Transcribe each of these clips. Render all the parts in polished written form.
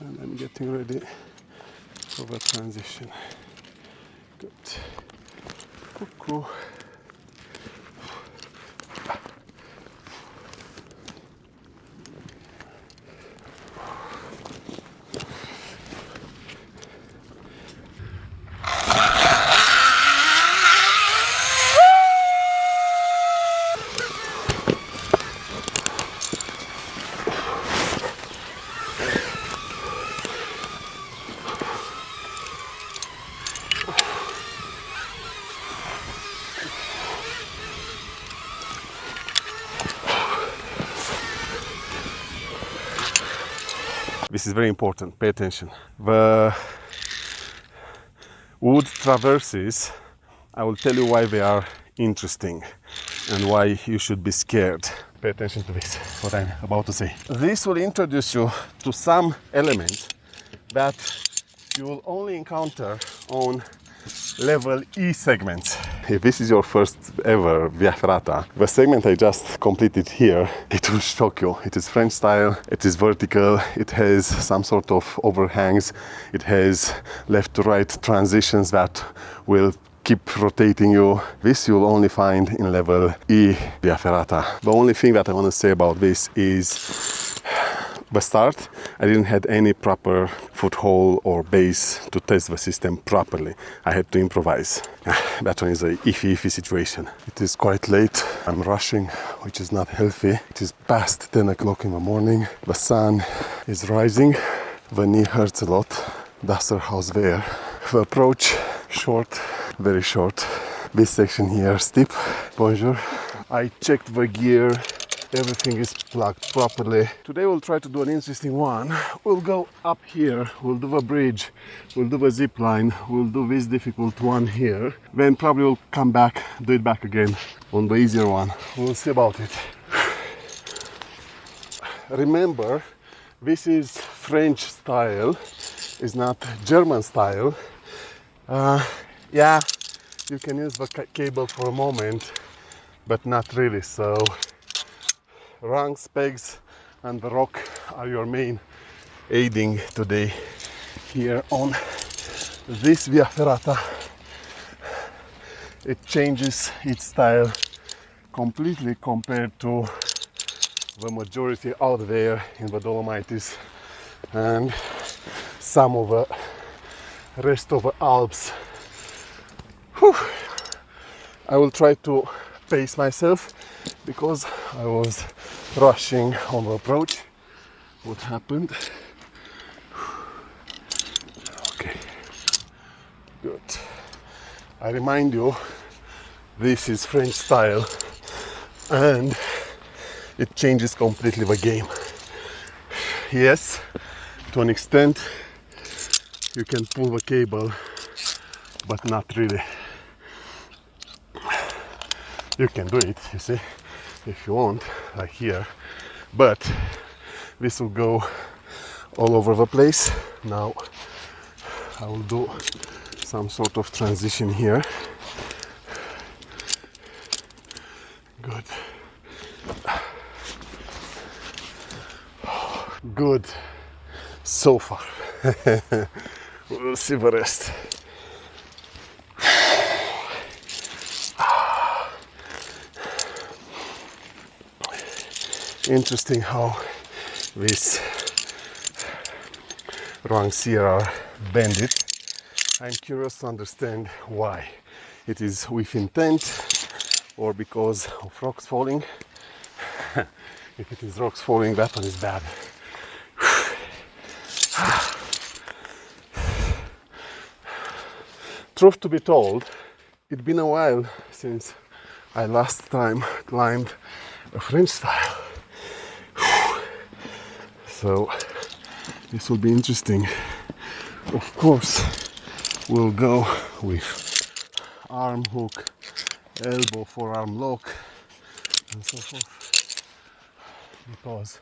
And I'm getting ready for the transition. Good. Cuckoo. This is very important, pay attention. The wood traverses, I will tell you why they are interesting and why you should be scared. Pay attention to this, what I'm about to say. This will introduce you to some elements that you will only encounter on level E segments. If this is your first ever Via Ferrata, the segment I just completed here, it will shock you. It is French style, it is vertical, it has some sort of overhangs, it has left to right transitions that will keep rotating you. This you'll only find in level E Via Ferrata. The only thing that I want to say about this is the start, I didn't have any proper foothold or base to test the system properly. I had to improvise. That one is a iffy situation. It is quite late. I'm rushing, which is not healthy. It is past 10 o'clock in the morning. The sun is rising. The knee hurts a lot. Duster house there. The approach, short, very short. This section here, steep. Bonjour. I checked the gear. Everything is plugged properly. Today we'll try to do an interesting one. We'll go up here, we'll do the bridge, we'll do the zip line, we'll do this difficult one here. Then probably we'll come back, do it back again on the easier one. We'll see about it. Remember, this is French style, it's not German style. Yeah, you can use the cable for a moment, but not really. So rungs, pegs and the rock are your main aiding today here on this Via Ferrata. It changes its style completely compared to the majority out there in the Dolomites and some of the rest of the Alps. Whew. I will try to pace myself because I was rushing on the approach. What happened? Okay, good. I remind you, this is French style and it changes completely the game. Yes, to an extent you can pull the cable, but not really. You can do it, you see, if you want, like here, but this will go all over the place. Now I will do some sort of transition here. Good. Good so far. We'll see the rest. Interesting how these rungs here are bended. I'm curious to understand why. It is with intent or because of rocks falling. If it is rocks falling, that one is bad. Truth to be told, it's been a while since I last time climbed a French style. So this will be interesting. Of course, we'll go with arm hook, elbow, forearm lock, and so forth. Because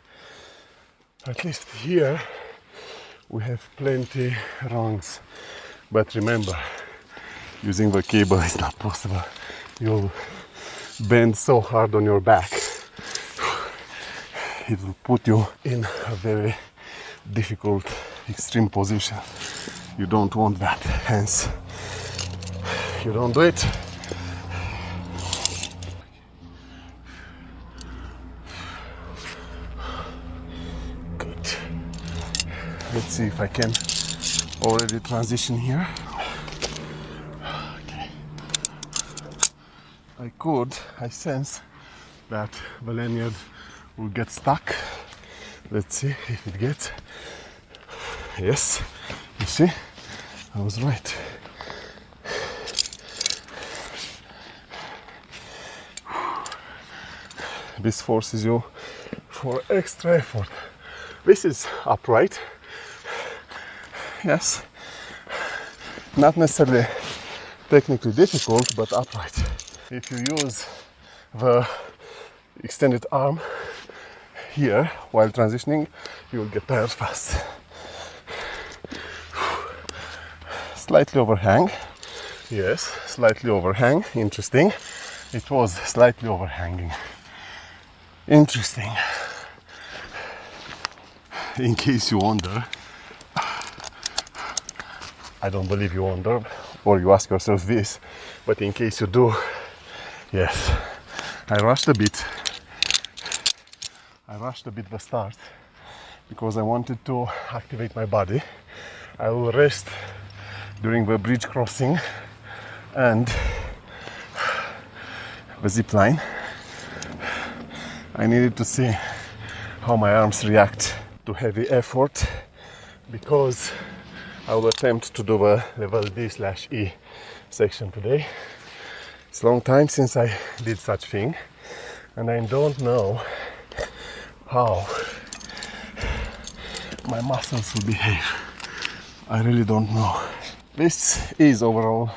at least here we have plenty rungs. But remember, using the cable is not possible. You'll bend so hard on your back. It will put you in a very difficult extreme position. You don't want that, hence you don't do it. Good. Let's see if I can already transition here. Okay. I sense that the lanyard will get stuck. Let's see if it gets. Yes, you see, I was right. This forces you for extra effort. This is upright. Yes, not necessarily technically difficult, but upright. If you use the extended arm here while transitioning, you will get tired fast. Slightly overhang. Yes, slightly overhang. Interesting. It was slightly overhanging. Interesting. In case you wonder, I don't believe you wonder or you ask yourself this, but in case you do, yes, I rushed a bit the start because I wanted to activate my body. I will rest during the bridge crossing and the zip line. I needed to see how my arms react to heavy effort because I will attempt to do a level D/E section today. It's a long time since I did such thing and I don't know how my muscles will behave. I really don't know. This is overall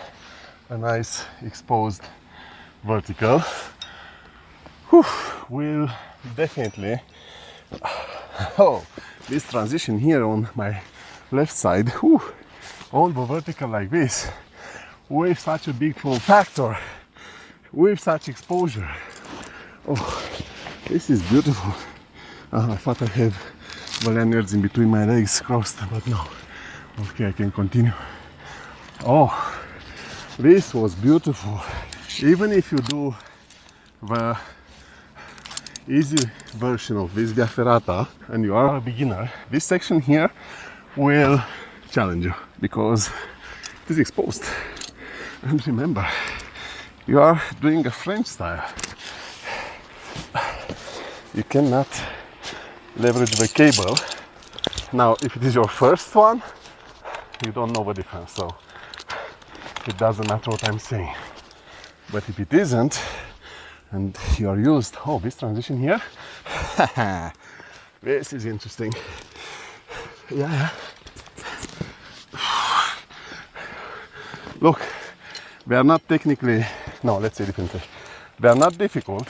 a nice exposed vertical. Whew, will definitely, oh, this transition here on my left side, whew, on the vertical like this, with such a big pull factor, with such exposure. Oh, this is beautiful. I thought I had the lanyards in between my legs crossed, but no. Okay, I can continue. Oh, this was beautiful. Even if you do the easy version of this Via Ferrata and you are a beginner, this section here will challenge you because it is exposed. And remember, you are doing a French style. You cannot leverage the cable. Now, if it is your first one, you don't know the difference, so it doesn't matter what I'm saying. But if it isn't, and you are used, oh, this transition here, this is interesting. Yeah. Look, they are not technically, no, let's say differently. They are not difficult,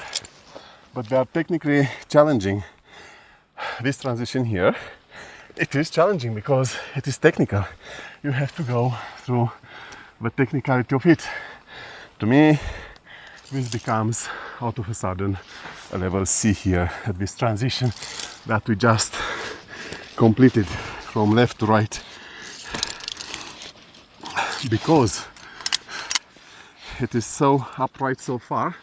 but they are technically challenging. This transition here, it is challenging because it is technical. You have to go through the technicality of it. To me, this becomes out of a sudden a level C here at this transition that we just completed from left to right, because it is so upright so far.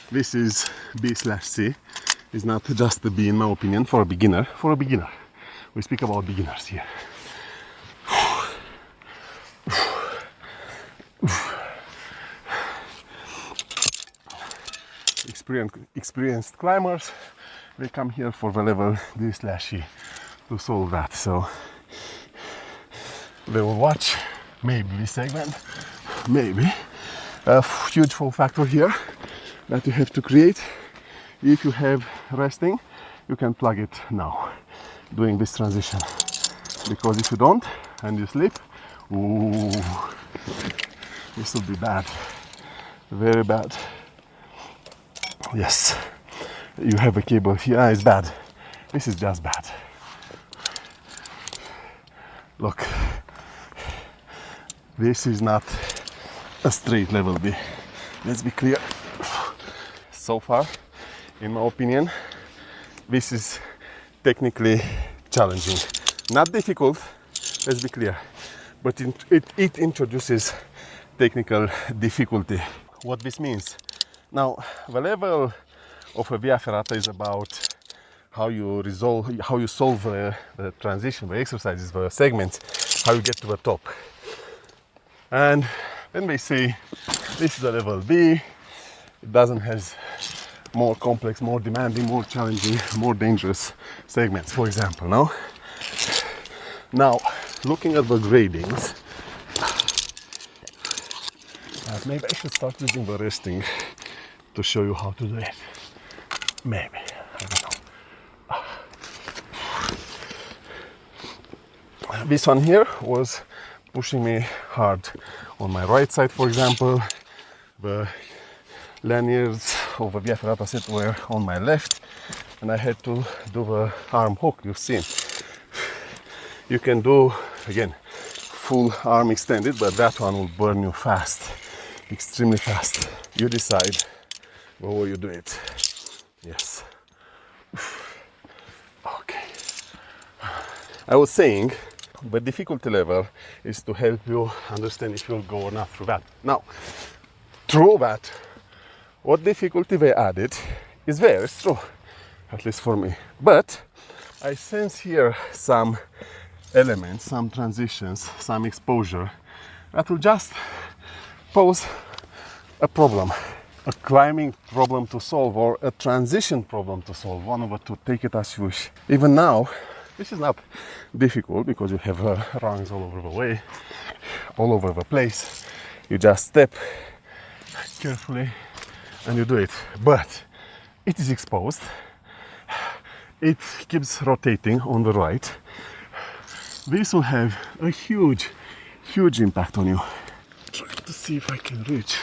This is B/C. It's not just a B in my opinion for a beginner. For a beginner, we speak about beginners here. Experienced climbers, they come here for the level D/E to solve that. So they will watch maybe this segment, maybe a huge fall factor here that you have to create. If you have resting, you can plug it now doing this transition, because if you don't and you slip, ooh, this will be bad, very bad. Yes, you have a cable here. It's bad. This is just bad. Look, this is not a straight level B. Let's be clear. So far, in my opinion, this is technically challenging. Not difficult, let's be clear. But it introduces technical difficulty. What this means? Now, the level of a Via Ferrata is about how you solve the transition, the exercises, the segments, how you get to the top. And when they say this is a level B, it doesn't have more complex, more demanding, more challenging, more dangerous segments, for example, no? Now, looking at the gradings, maybe I should start using the resting to show you how to do it. Maybe, I don't know. This one here was pushing me hard on my right side, for example. The lanyards of the Via Ferrata set were on my left, and I had to do the arm hook you've seen. You can do, again, full arm extended, but that one will burn you fast, extremely fast. You decide where you do it. Yes. Okay. I was saying, the difficulty level is to help you understand if you'll go or not through that. Now, through that, what difficulty they added is there, it's true, at least for me. But I sense here some elements, some transitions, some exposure that will just pose a problem, a climbing problem to solve or a transition problem to solve, one of the two, take it as you wish. Even now, this is not difficult because you have rungs all over the way, all over the place. You just step carefully and you do it. But it is exposed. It keeps rotating on the right. This will have a huge, huge impact on you. Try to see if I can reach.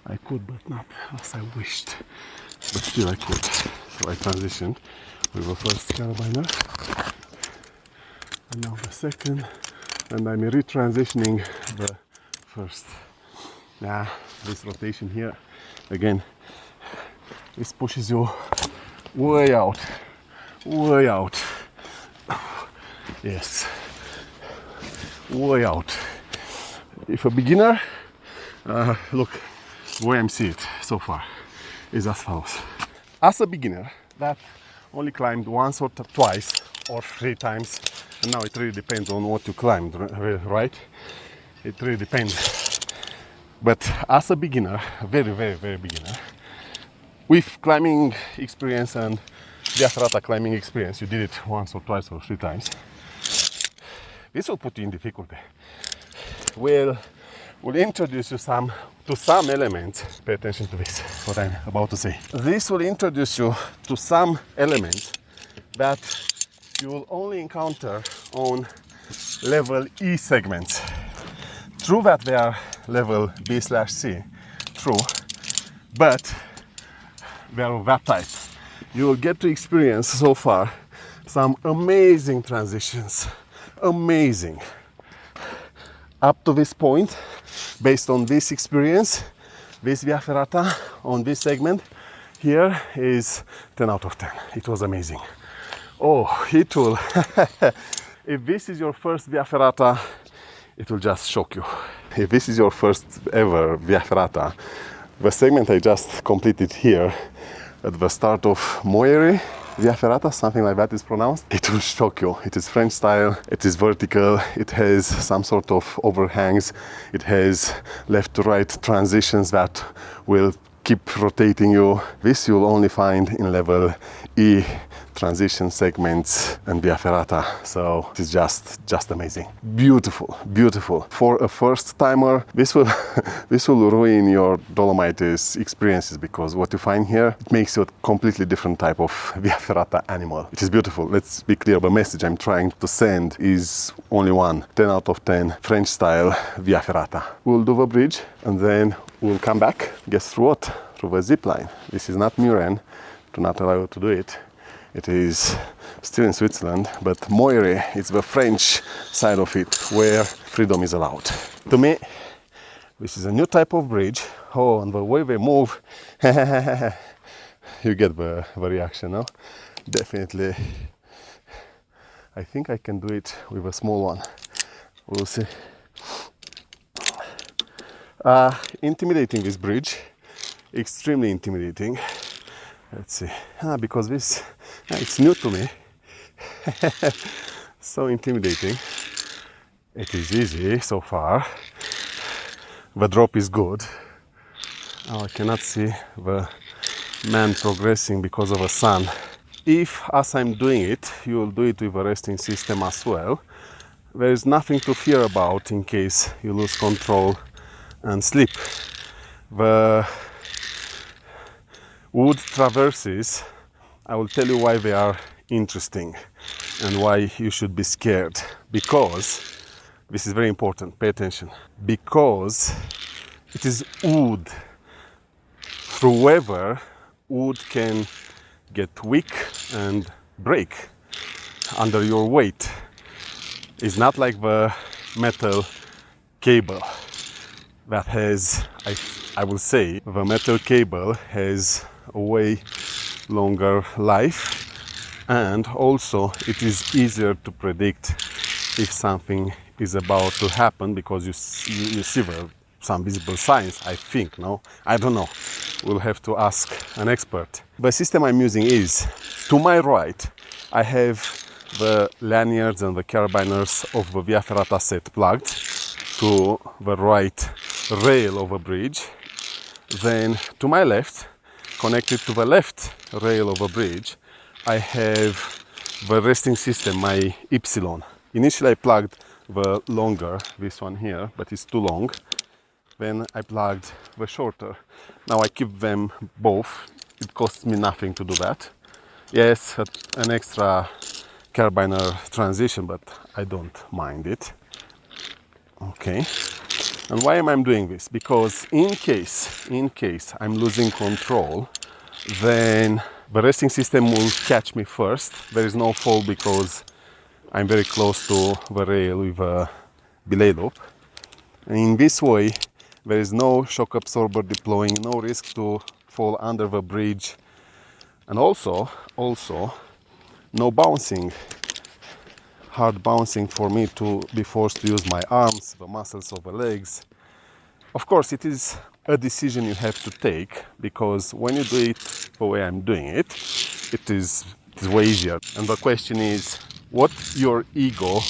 I could, but not as I wished. But still I could. So I transitioned with the first carabiner. And now the second, and I'm retransitioning the first. Now, this rotation here, again, this pushes you way out, way out. Yes, way out. If a beginner, look, the way I'm seeing it so far is as follows. As a beginner, that only climbed once or twice or 3 times. And now it really depends on what you climbed, right? It really depends. But as a beginner, a very, very, very beginner, with climbing experience and Via Ferrata climbing experience, you did it once or twice or 3 times, this will put you in difficulty. We'll introduce you to some elements. Pay attention to this, what I'm about to say. This will introduce you to some elements that you will only encounter on level E segments. True that they are level B/C, true, but they are of that type. You will get to experience so far some amazing transitions, amazing. Up to this point, based on this experience, this Via Ferrata on this segment here is 10 out of 10. It was amazing. Oh, it will. If this is your first Via Ferrata, it will just shock you. If this is your first ever Via Ferrata, the segment I just completed here at the start of Moiry, Via Ferrata, something like that is pronounced, it will shock you. It is French style, it is vertical, it has some sort of overhangs, it has left to right transitions that will keep rotating you. This you'll only find in level E transition segments and Via Ferrata. So it is just amazing. Beautiful, beautiful. For a first timer, this will this will ruin your Dolomites experiences, because what you find here, it makes you a completely different type of Via Ferrata animal. It is beautiful. Let's be clear, the message I'm trying to send is only one. 10 out of 10 French style Via Ferrata. We'll do the bridge and then we'll come back. Guess through what? Through the zip line. This is not Muren, do not allow you to do it. It is still in Switzerland, but Moiry is the French side of it, where freedom is allowed. To me, this is a new type of bridge. Oh, and the way they move, you get the reaction, no? Definitely. I think I can do it with a small one. We'll see. Intimidating, this bridge, extremely intimidating. Let's see, because this, it's new to me. So intimidating. It is easy so far. The drop is good. I cannot see the man progressing because of the sun. If, as I'm doing it, you will do it with a resting system as well, there is nothing to fear about in case you lose control and slip. The wood traverses, I will tell you why they are interesting and why you should be scared. Because, this is very important, pay attention. Because it is wood. Through weather, wood can get weak and break under your weight. It's not like the metal cable that has, I will say, the metal cable has a way longer life, and also it is easier to predict if something is about to happen because you see some visible signs, I think, no? I don't know. We'll have to ask an expert. The system I'm using is, to my right, I have the lanyards and the carabiners of the Via Ferrata set plugged to the right rail of a bridge. Then to my left, connected to the left rail of a bridge, I have the resting system, my Y. Initially I plugged the longer, this one here, but it's too long. Then I plugged the shorter. Now I keep them both. It costs me nothing to do that. Yes, an extra carabiner transition, but I don't mind it. Okay. And why am I doing this? Because in case I'm losing control, then the resting system will catch me first. There is no fall because I'm very close to the rail with a belay loop. And in this way, there is no shock absorber deploying, no risk to fall under the bridge, and also no bouncing, hard bouncing for me to be forced to use my arms, the muscles of the legs. Of course, it is a decision you have to take, because when you do it the way I'm doing it, it is way easier. And the question is, what your ego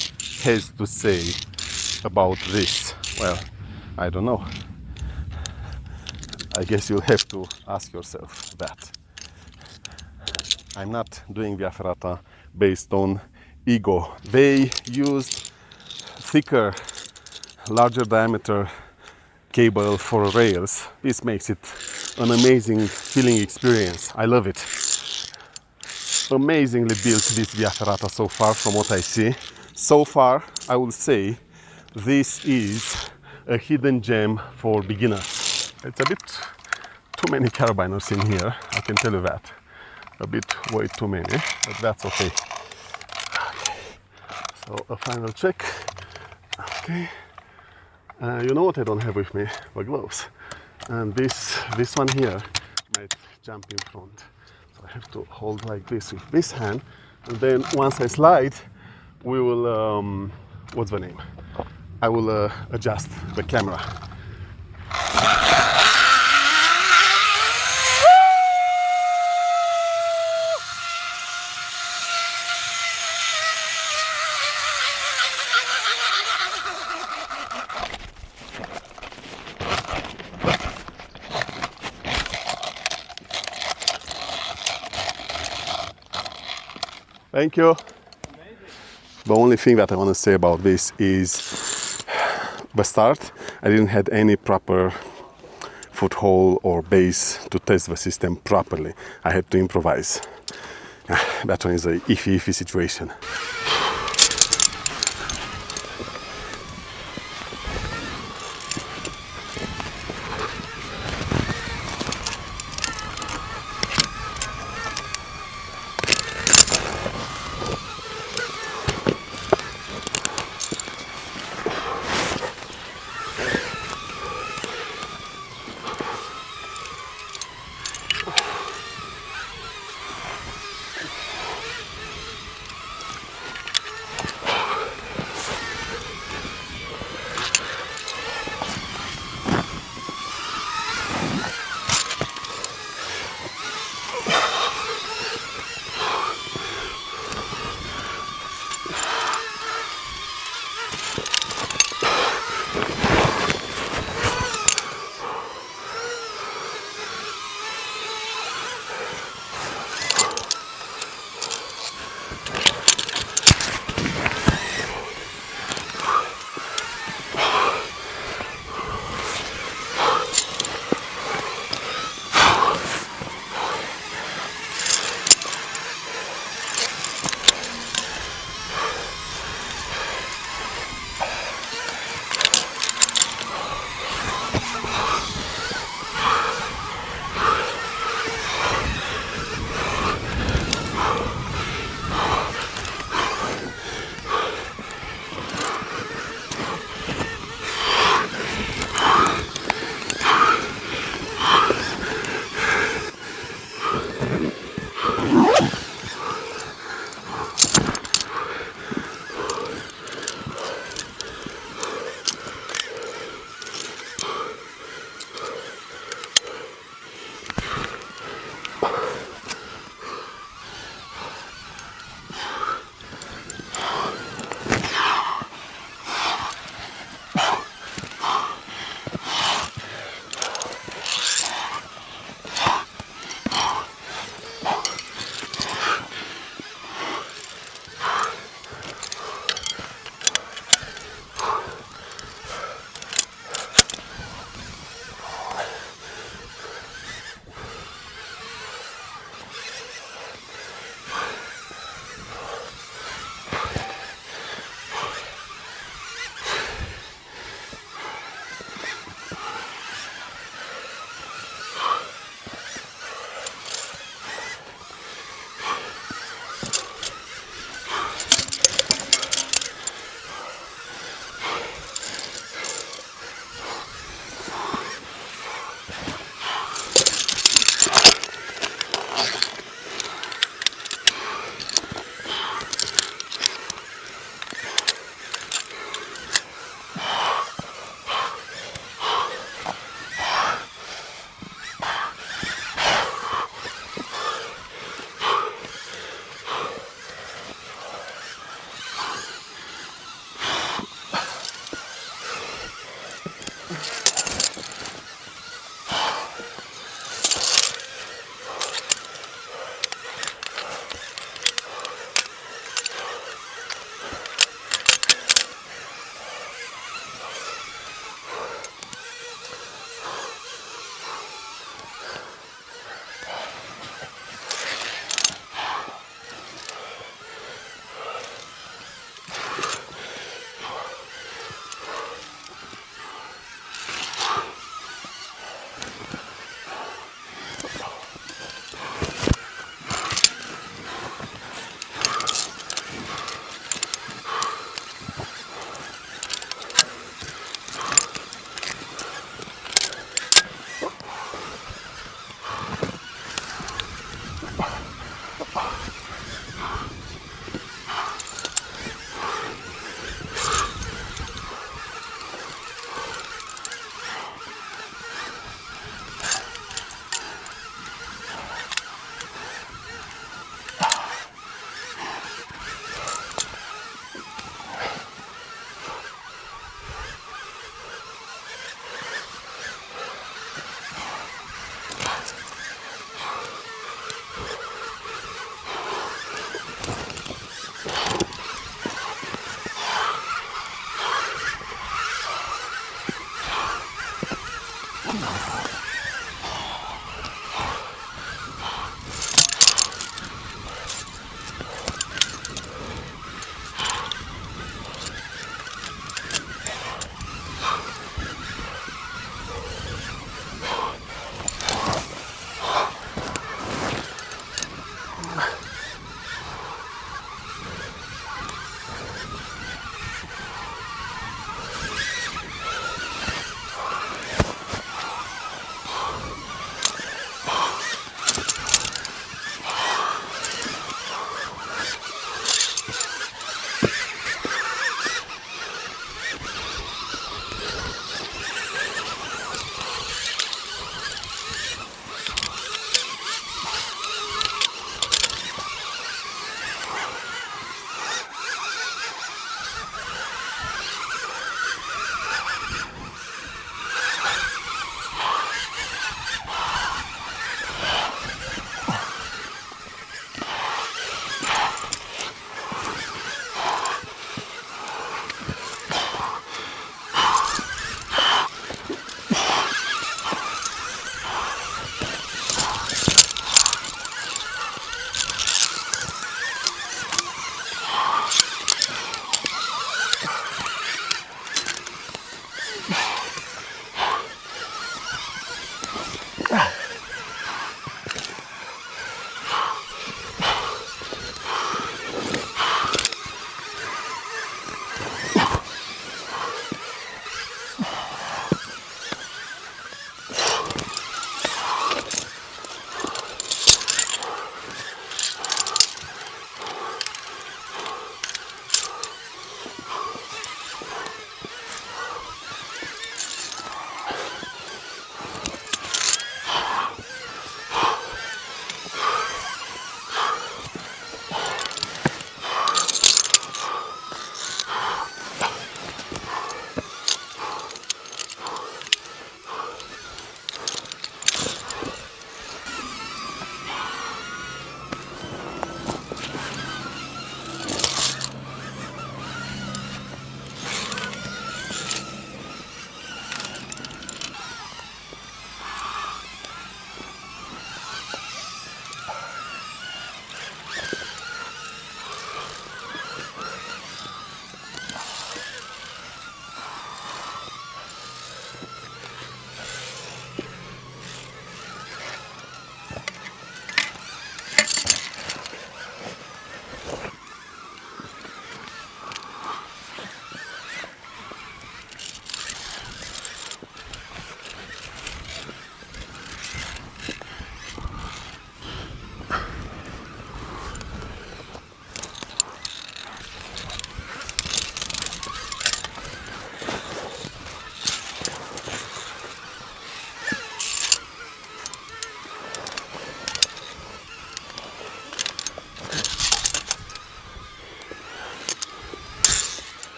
has to say about this? Well, I don't know. I guess you'll have to ask yourself that. I'm not doing Via Ferrata based on ego. They used thicker, larger diameter cable for rails. This makes it an amazing feeling experience. I love it. Amazingly built, this Via Ferrata so far, from what I see. So far, I will say this is a hidden gem for beginners. It's a bit too many carabiners in here, I can tell you that. A bit way too many, but that's okay. Okay. So a final check. Okay. You know what I don't have with me? The gloves. And this one here might jump in front. So I have to hold like this with this hand. And then once I slide, we will, what's the name? I will adjust the camera. Thank you. Amazing. The only thing that I want to say about this is the start. I didn't have any proper foothold or base to test the system properly. I had to improvise. That one is a iffy situation.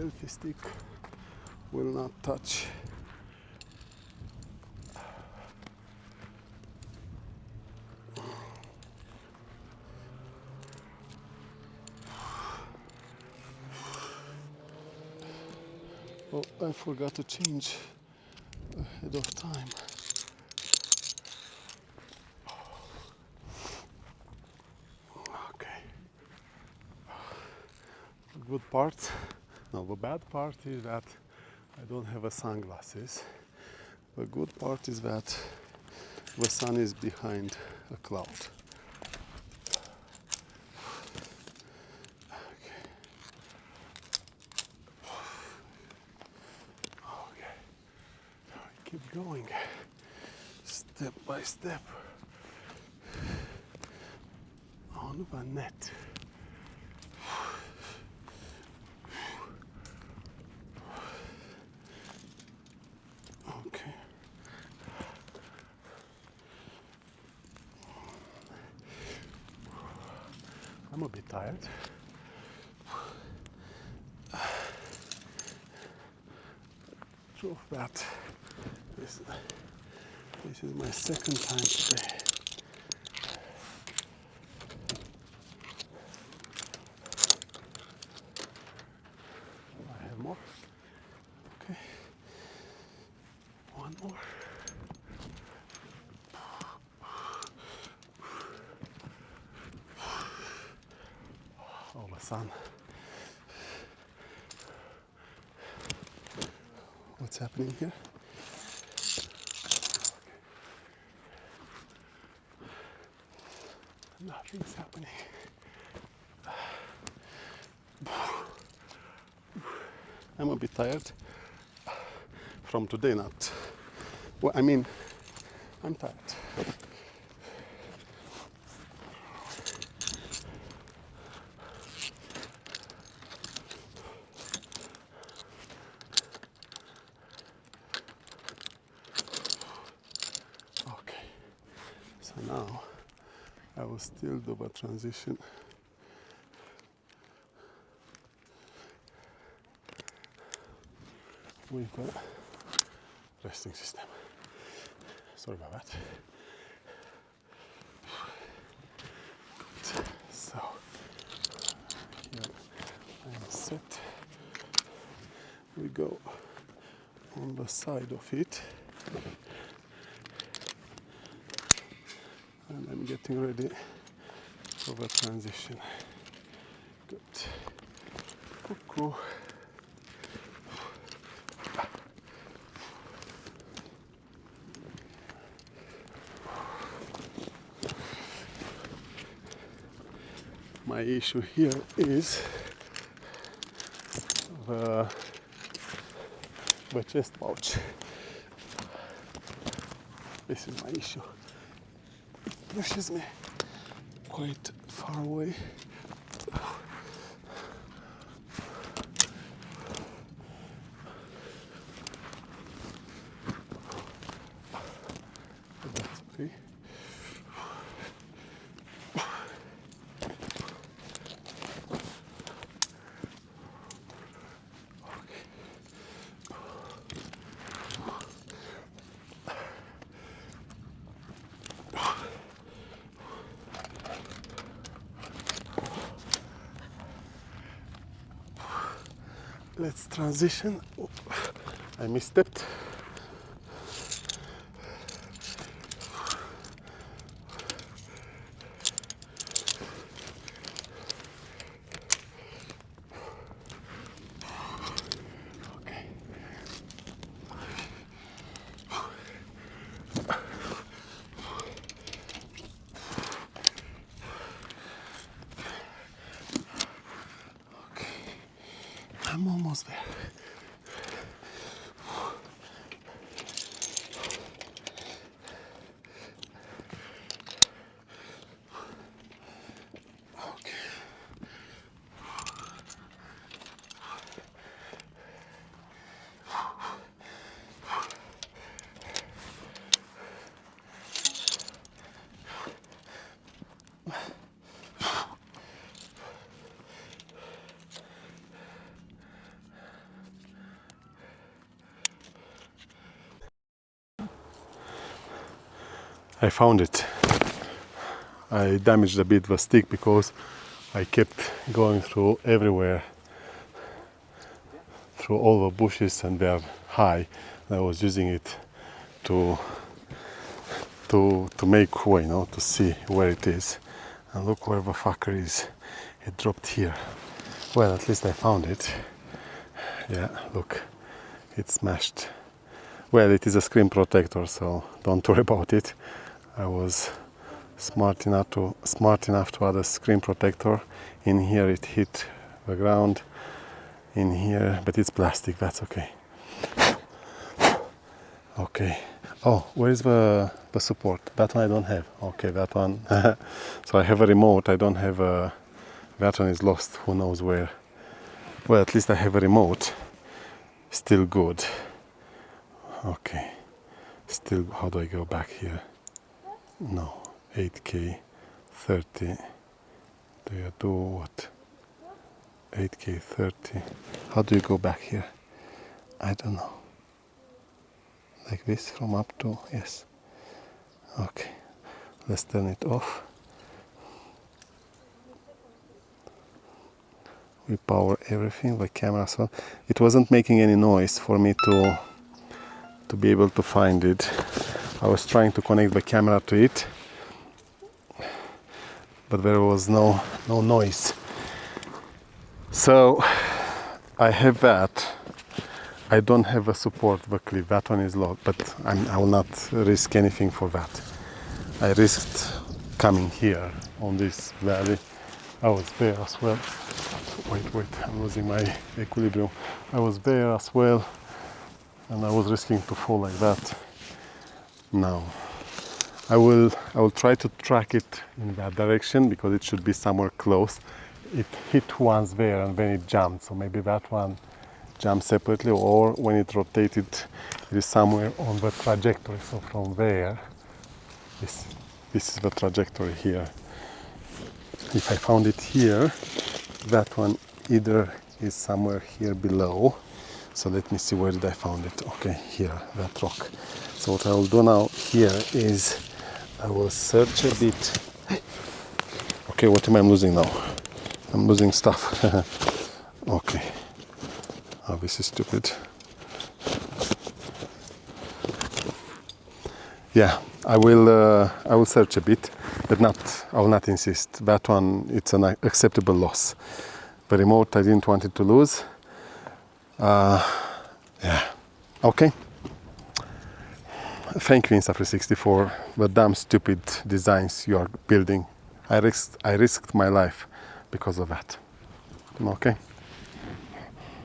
selfie stick will not touch. Oh, I forgot to change ahead of time. Okay. The good part, no, the bad part is that I don't have a sunglasses. The good part is that the sun is behind a cloud. Keep going, step by step, on the net. Okay. I'm a bit tired. Proof that this is my second time today. I have more. Okay. One more. Oh, the sun. What's happening here? Nothing's happening. I'm a bit tired from today, not. Well, I mean, I'm tired. Okay, so now I will still do the transition. With a resting system. Sorry about that. Good. So here I am set. We go on the side of it, and I'm getting ready for the transition. Good. Cuckoo. My issue here is the chest pouch. This is my issue. It pushes me quite far away. But that's okay. Let's transition. Oh, I misstepped. Okay. I'm almost there. Okay. I found it. I damaged a bit the stick because I kept going through everywhere, through all the bushes, and they're high. I was using it to make way, to see where it is. And look where the fucker is. It dropped here. Well, at least I found it. Yeah, look, it's smashed. Well, it is a screen protector, so don't worry about it. I was smart enough to add a screen protector. In here it hit the ground. In here, but it's plastic, that's okay. Okay. Oh, where is the support? That one I don't have. Okay, that one. So I have a remote. I don't have a. That one is lost. Who knows where? Well, at least I have a remote. Still good. Okay. Still, how do I go back here? No. 8K 30. Do you do what? 8K 30. How do you go back here? I don't know. Like this from up to, yes. Okay. Let's turn it off. We power everything, the camera as well. It wasn't making any noise for me to be able to find it. I was trying to connect the camera to it, but there was no noise. So I have that. I don't have a support buckle. That one is locked, but I will not risk anything for that. I risked coming here on this valley. I was there as well. Wait, I'm losing my equilibrium. I was there as well, and I was risking to fall like that. Now, I will try to track it in that direction because it should be somewhere close. It hit once there and then it jumped, so maybe that one jumped separately, or when it rotated, it is somewhere on the trajectory. So from there, this is the trajectory here. If I found it here, that one either is somewhere here below. So let me see, where did I found it? Okay, here, that rock. So what I will do now here is I will search a bit. Okay, what am I losing now? I'm losing stuff. Okay. Oh, this is stupid. Yeah, I will search a bit, but I will not insist. That one, it's an acceptable loss. The remote, I didn't want it to lose. Yeah, okay. Thank you, Insta360, for the damn stupid designs you are building. I risked my life because of that. Okay.